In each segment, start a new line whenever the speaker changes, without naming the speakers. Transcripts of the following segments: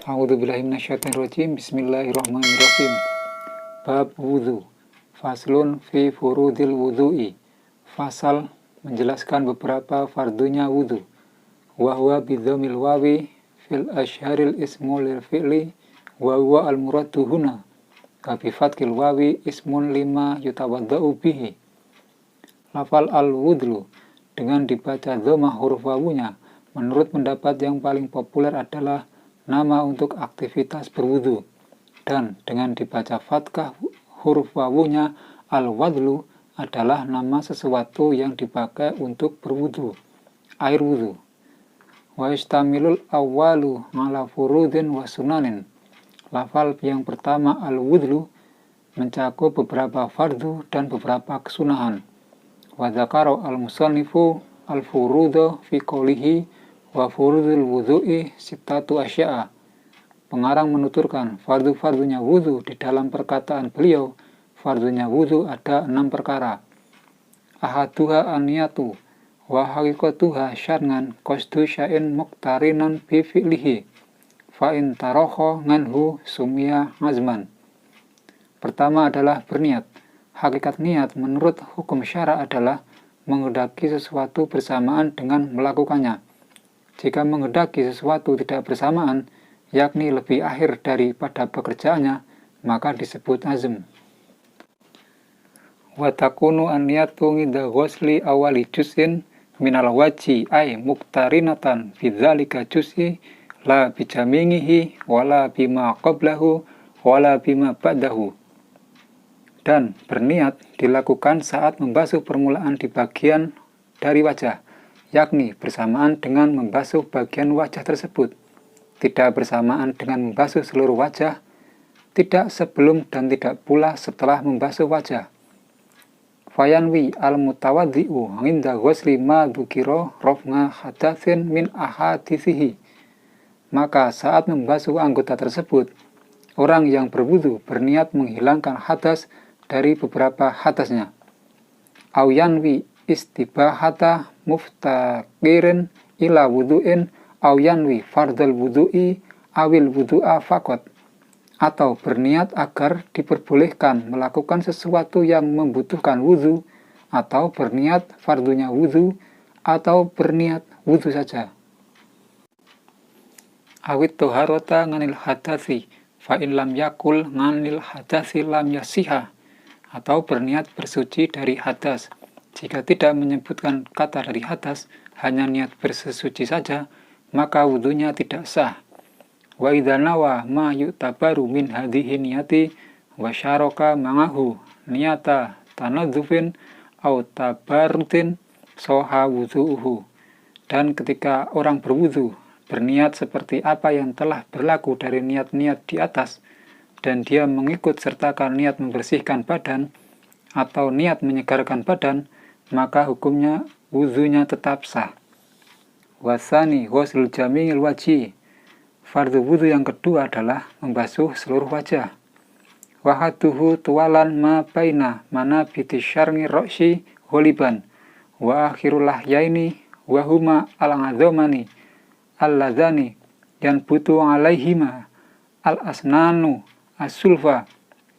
A'udzubillahi minasyaitonirrajim. Bismillahirrahmanirrahim. Bab wudhu. Faslun fi furudil wudhu'i. Fasal menjelaskan beberapa fardunya wudhu. Wahwa bidhamil wawi fil asharil ismul lil fi'li wa huwa al muradu huna. Kabi fatkil wawi ismun lima yutawadda'u bihi. Lafal al-wudlu dengan dibaca dhamma huruf wawunya, menurut pendapat yang paling populer adalah nama untuk aktivitas berwudu, dan dengan dibaca fatkah huruf wawunya, al-wadlu adalah nama sesuatu yang dipakai untuk berwudu, air wudu. Wa istamilul awwalu ala furudin wa sunanin. Lafal yang pertama al-wudlu mencakup beberapa fardu dan beberapa kesunahan. Wa dzakara al-musannifu al-furuda fi qoulihi wa furudul wudhu'i sittatu asya'a. Pengarang menuturkan fardu-fardunya wudhu di dalam perkataan beliau, fardunya wudhu ada 6 perkara. Ahaduha aniyatu wa haqiqatuha syarngan qasdu sya'in muqtarinan bi fi'lihi fa in tarakha nganhu sumia azman. Pertama adalah berniat. Hakikat niat menurut hukum syara adalah menghendaki sesuatu bersamaan dengan melakukannya. Jika menghendaki sesuatu tidak bersamaan, yakni lebih akhir daripada pekerjaannya, maka disebut azm. Wa takunu an-niyatu nginda ghusli awali juz'in minal waji ay muqtarinatan fi dzalika juz'i la bijaminihi wala bima qablahu wala bima ba'dahu. Dan berniat dilakukan saat membasuh permulaan di bagian dari wajah, yakni bersamaan dengan membasuh bagian wajah tersebut, tidak bersamaan dengan membasuh seluruh wajah, tidak sebelum dan tidak pula setelah membasuh wajah. Fayanwi al-mutawaddi'u inda ghusli ma dzukira raf'a hadatsin min ahadithihi. Maka saat membasuh anggota tersebut, orang yang berwudu berniat menghilangkan hadas dari beberapa hadasnya. Au yanwi istibahata muftaqirin ila wudu'in au yanwi fardal wudu'i awil wudu'a faqat, atau berniat agar diperbolehkan melakukan sesuatu yang membutuhkan wudu, atau berniat fardunya wudu, atau berniat wudu saja. Awit toharota nganil hadasi fa in lam yakul nganil hadasi lam yasiha, atau berniat bersuci dari hadas. Jika tidak menyebutkan kata dari hadas, hanya niat bersesuci saja, maka wudunya tidak sah. Wa idza nawa ma yu'tabaru min hadhihi niyati wa syaraka ma'ahu niyata tanadzufin aw tabarrutin soha wudu'uhu. Dan ketika orang berwudu berniat seperti apa yang telah berlaku dari niat-niat di atas, dan dia mengikut sertakan niat membersihkan badan atau niat menyegarkan badan, maka hukumnya wudunya tetap sah. Wasani ghusl jami'il wajhi. Fardu wudu yang kedua adalah membasuh seluruh wajah. Wahaduhu tuwalan ma baina manabiti syarngi ro'si ghaliban wa akhirul lahyaini wa huma al-'azamani alladzani yanbutu 'alaihima al-asnanu as-sulfa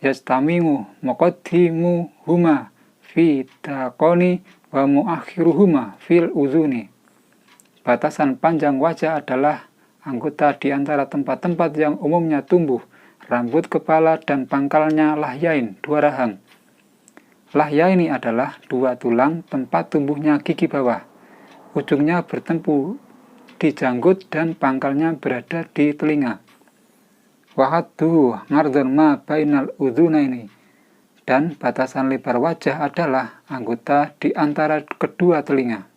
yastamimu muqaddimu huma fi taqoni wa muakhiruhuma fil uzuni. Batasan panjang wajah adalah anggota di antara tempat-tempat yang umumnya tumbuh rambut kepala dan pangkalnya lahyain, 2 rahang. Lahyaini adalah 2 tulang tempat tumbuhnya gigi bawah. Ujungnya bertempu di janggut dan pangkalnya berada di telinga. Wahaddu ngardun ma bainal udhunaini. Dan batasan lebar wajah adalah anggota di antara kedua telinga.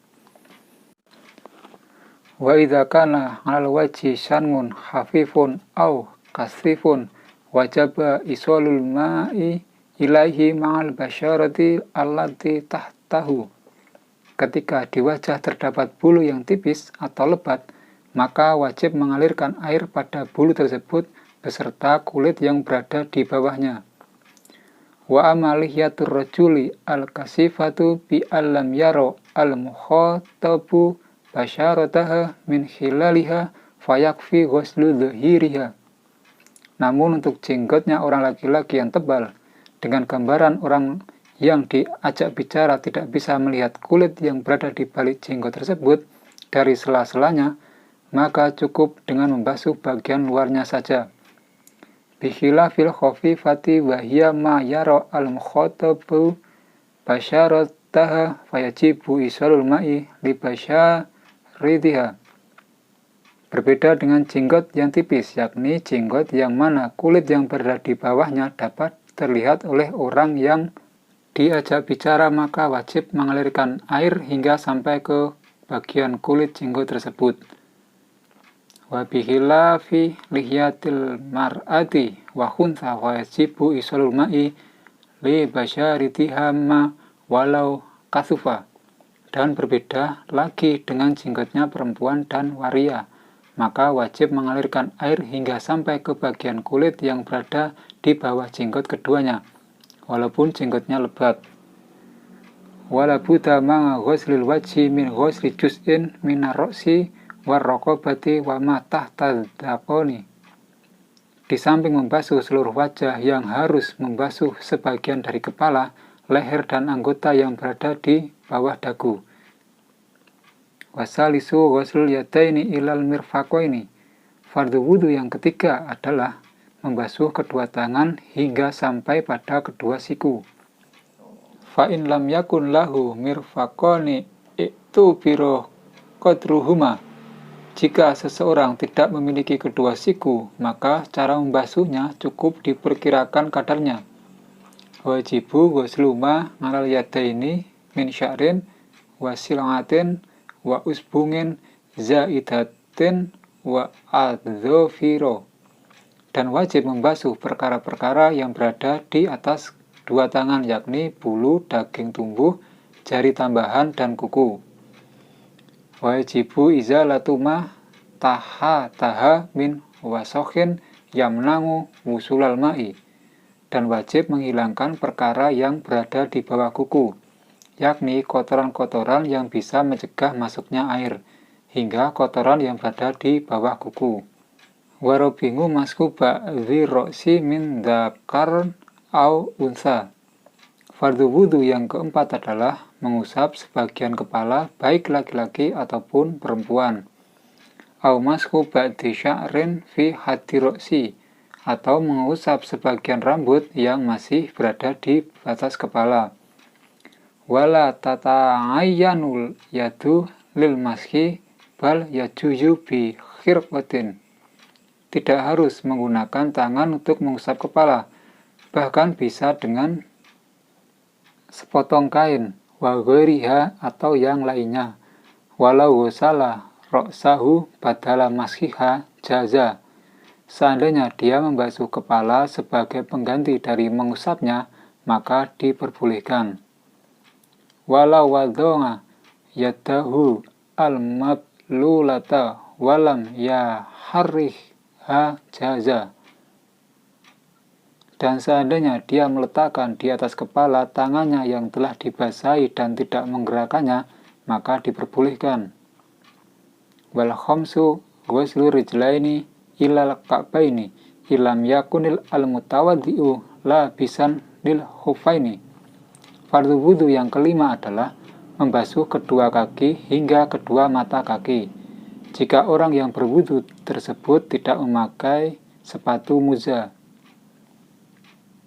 Wa idza kana 'alal wajhi syanun khafifun aw kasifun wajaba isolul ma'i ilaihi ma'al basyarati allati tahtahu. Ketika di wajah terdapat bulu yang tipis atau lebat, maka wajib mengalirkan air pada bulu tersebut beserta kulit yang berada di bawahnya. Wa amalihiyatur rajuli al-kasifatu bi allam yaro al-mukhatabu basyarataha min khilaliha fayakfi ghuslu dhahiriha. Namun untuk jenggotnya orang laki-laki yang tebal, dengan gambaran orang yang diajak bicara tidak bisa melihat kulit yang berada di balik jenggot tersebut dari sela-selanya, maka cukup dengan membasuh bagian luarnya saja. Bikhilafil khafifati wa hiya ma yara al-mukhatabu basyarataha fayajibu isalul ma'i li basyaridiha. Berbeda dengan jenggot yang tipis, yakni jenggot yang mana kulit yang berada di bawahnya dapat terlihat oleh orang yang diajak bicara, maka wajib mengalirkan air hingga sampai ke bagian kulit jenggot tersebut. Wa bihilafi lihyatil mar'ati wa khuntha wa yajibu isalul ma'i li basyaritiha ma walau kathufa. Dan berbeda lagi dengan jenggotnya perempuan dan waria, maka wajib mengalirkan air hingga sampai ke bagian kulit yang berada di bawah jenggot keduanya, walaupun jenggotnya lebat. Wala buddha ma ghuslil wajhi min ghusli juz'in minar ra'si war raqabati wa ma tahta dzaqani. Di samping membasuh seluruh wajah, yang harus membasuh sebagian dari kepala, leher dan anggota yang berada di bawah dagu. Wasalisu ghuslul yadaini ilal mirfaqaini. Fardhu wudu yang ketiga adalah membasuh kedua tangan hingga sampai pada kedua siku. Fa in lam yakun lahu mirfaqani i'tubiru qadruhuma. Jika seseorang tidak memiliki kedua siku, maka cara membasuhnya cukup diperkirakan kadarnya. Wajibu ghuslu ma 'alal yadaini min sya'rin wa sil'atin wa usbungin zaidatin wa adzofiro. Dan wajib membasuh perkara-perkara yang berada di atas dua tangan, yakni bulu, daging tumbuh, jari tambahan, dan kuku. Wajibu izalatu ma taha min wasokhin yamnangu wusulal ma'i. Dan wajib menghilangkan perkara yang berada di bawah kuku, yakni kotoran-kotoran yang bisa mencegah masuknya air, hingga kotoran yang berada di bawah kuku. Warobingu maskuba dhiroksi min dzakar au unsa. Fardhu wudu yang keempat adalah mengusap sebagian kepala, baik laki-laki ataupun perempuan. Au maskuba di sya'rin fi hadiroksi, atau mengusap sebagian rambut yang masih berada di batas kepala. Wala tata'ayyanul yadu lil maski bal yajuyu bi khirqatin. Tidak harus menggunakan tangan untuk mengusap kepala, bahkan bisa dengan sepotong kain, wa ghairiha atau yang lainnya. Walau wasala ra'sahu badala maskiha jaza. Seandainya dia membasuh kepala sebagai pengganti dari mengusapnya, maka diperbolehkan. Walau wadonga yadahu al-mablulata walam ya harriha jaza. Dan seandainya dia meletakkan di atas kepala tangannya yang telah dibasahi dan tidak menggerakkannya, maka diperbolehkan. Wal khamsu ghuslu rijlaini ilal ka'baini ilam yakunil al-mutawaddi'u labisan lil khuffaini. Fardhu wudu yang kelima adalah membasuh kedua kaki hingga kedua mata kaki, jika orang yang berwudu tersebut tidak memakai sepatu muza.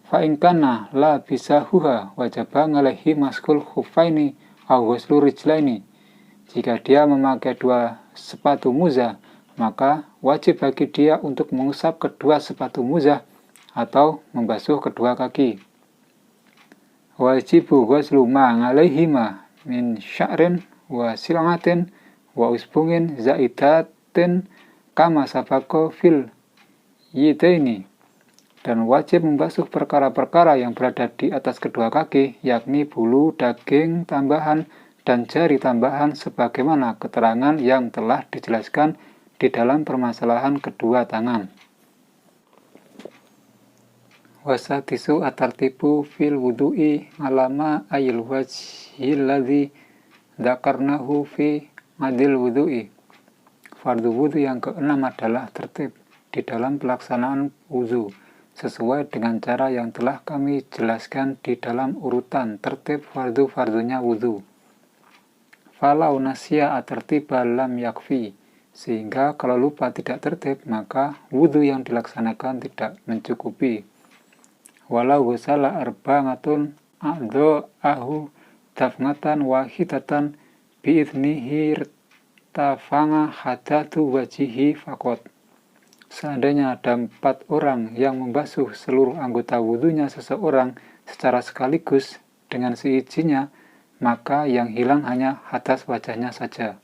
Fa in kana la bisahuha wajaba alaihi maskul khuffaini aw ghuslu rijlaini. Jika dia memakai dua sepatu muza, maka wajib bagi dia untuk mengusap kedua sepatu muza atau membasuh kedua kaki. Wajibu ghuslu ma alaihima min sya'rin wa sil'atin wa usbungin zaidatin kama sabaqo fil yidaini. Dan wajib membasuh perkara-perkara yang berada di atas kedua kaki, yakni bulu, daging tambahan, dan jari tambahan, sebagaimana keterangan yang telah dijelaskan di dalam permasalahan kedua tangan. Wasatisu atartibu fil wudu'i alama ayil wajhil ladzi dzakarnahu fi adil wudu'i. fardu wudhu yang keenam adalah tertib di dalam pelaksanaan wudhu, sesuai dengan cara yang telah kami jelaskan di dalam urutan tertib fardu-fardunya wudhu. Falau nasya at-tertiba lam yakfi, sehingga kalau lupa tidak tertib, maka wudhu yang dilaksanakan tidak mencukupi. Walau gusala arba'atun a'dha'ahu dafngatan wahidatan bi'idnihi tafanga hadatu wajihi fakot. Seandainya ada 4 orang yang membasuh seluruh anggota wudhunya seseorang secara sekaligus dengan seizinnya, maka yang hilang hanya hadas wajahnya saja.